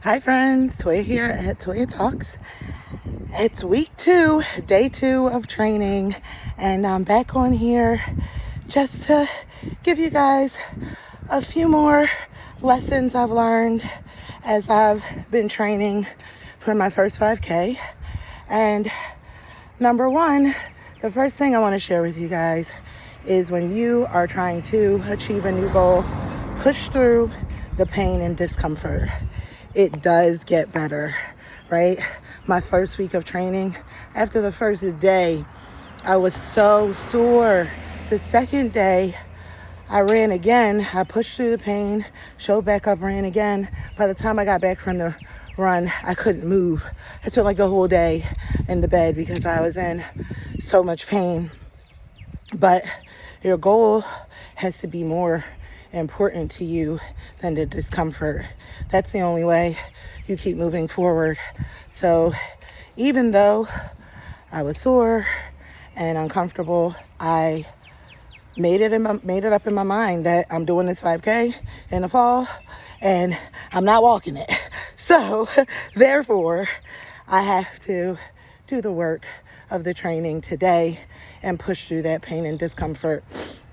Hi friends, Toya here at Toya Talks. It's week 2, day 2 of training, and I'm back on here just to give you guys a few more lessons I've learned as I've been training for my first 5K. And number one, the first thing I want to share with you guys is when you are trying to achieve a new goal, push through the pain and discomfort. It does get better, right? My first week of training, after the first day, I was so sore. The second day, I ran again. I pushed through the pain, showed back up, ran again. By the time I got back from the run, I couldn't move. I spent like the whole day in the bed because I was in so much pain. But your goal has to be more important to you than the discomfort. That's the only way you keep moving forward. So even though I was sore and uncomfortable, I made it up in my mind that I'm doing this 5K in the fall and I'm not walking it. So therefore, I have to do the work of the training today and push through that pain and discomfort.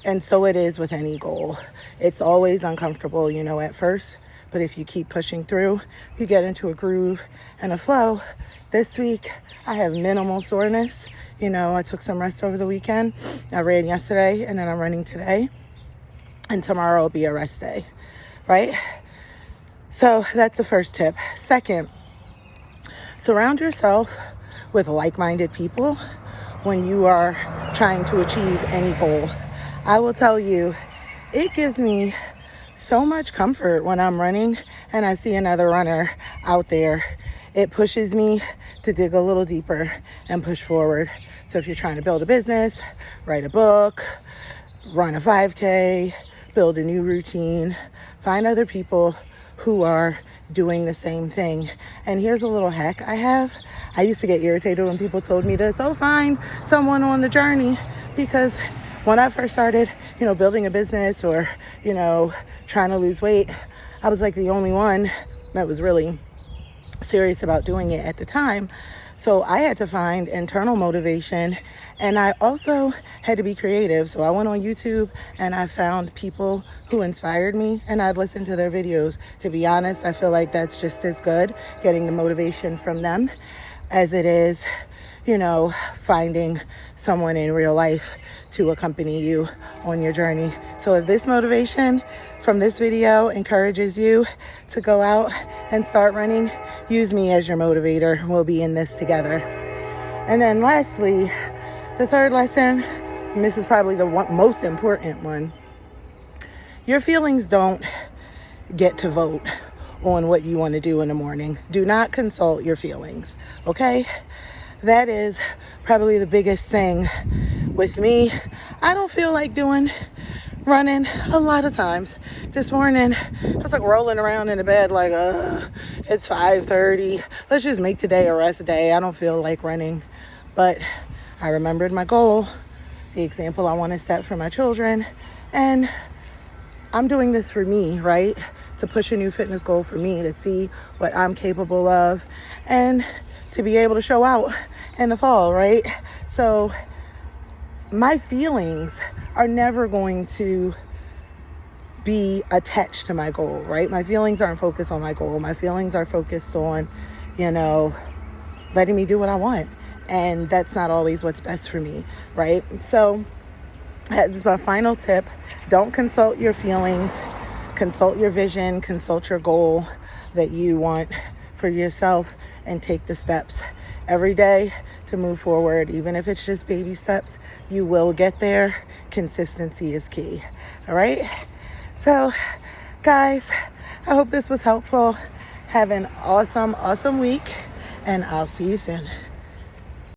And so it is with any goal. It's always uncomfortable, at first, but if you keep pushing through, you get into a groove and a flow. This week, I have minimal soreness. I took some rest over the weekend. I ran yesterday and then I'm running today. And tomorrow will be a rest day, right? So that's the first tip. Second, surround yourself with like-minded people when you are trying to achieve any goal. I will tell you, it gives me so much comfort when I'm running and I see another runner out there. It pushes me to dig a little deeper and push forward. So if you're trying to build a business, write a book, run a 5K, build a new routine, find other people who are doing the same thing. And here's a little hack I have. I used to get irritated when people told me this, find someone on the journey, because when I first started, building a business or, trying to lose weight, I was like the only one that was really serious about doing it at the time. So I had to find internal motivation, and I also had to be creative. So I went on YouTube and I found people who inspired me and I'd listen to their videos. To be honest, I feel like that's just as good, getting the motivation from them, as it is, finding someone in real life to accompany you on your journey. So if this motivation from this video encourages you to go out and start running, use me as your motivator. We'll be in this together. And then lastly, the third lesson, and this is probably the most important one, your feelings don't get to vote on what you want to do in the morning. Do not consult your feelings, okay? That is probably the biggest thing with me. I don't feel like running a lot of times. This morning, I was like rolling around in the bed like, it's 5:30. Let's just make today a rest day. I don't feel like running. But I remembered my goal, the example I want to set for my children, and I'm doing this for me, right? To push a new fitness goal for me, to see what I'm capable of, and to be able to show out in the fall, right? So my feelings are never going to be attached to my goal, right? My feelings aren't focused on my goal. My feelings are focused on, letting me do what I want. And that's not always what's best for me, right? So that's my final tip. Don't consult your feelings. Consult your vision. Consult your goal that you want for yourself, and take the steps every day to move forward. Even if it's just baby steps, you will get there. Consistency is key. All right? So, guys, I hope this was helpful. Have an awesome week, and I'll see you soon.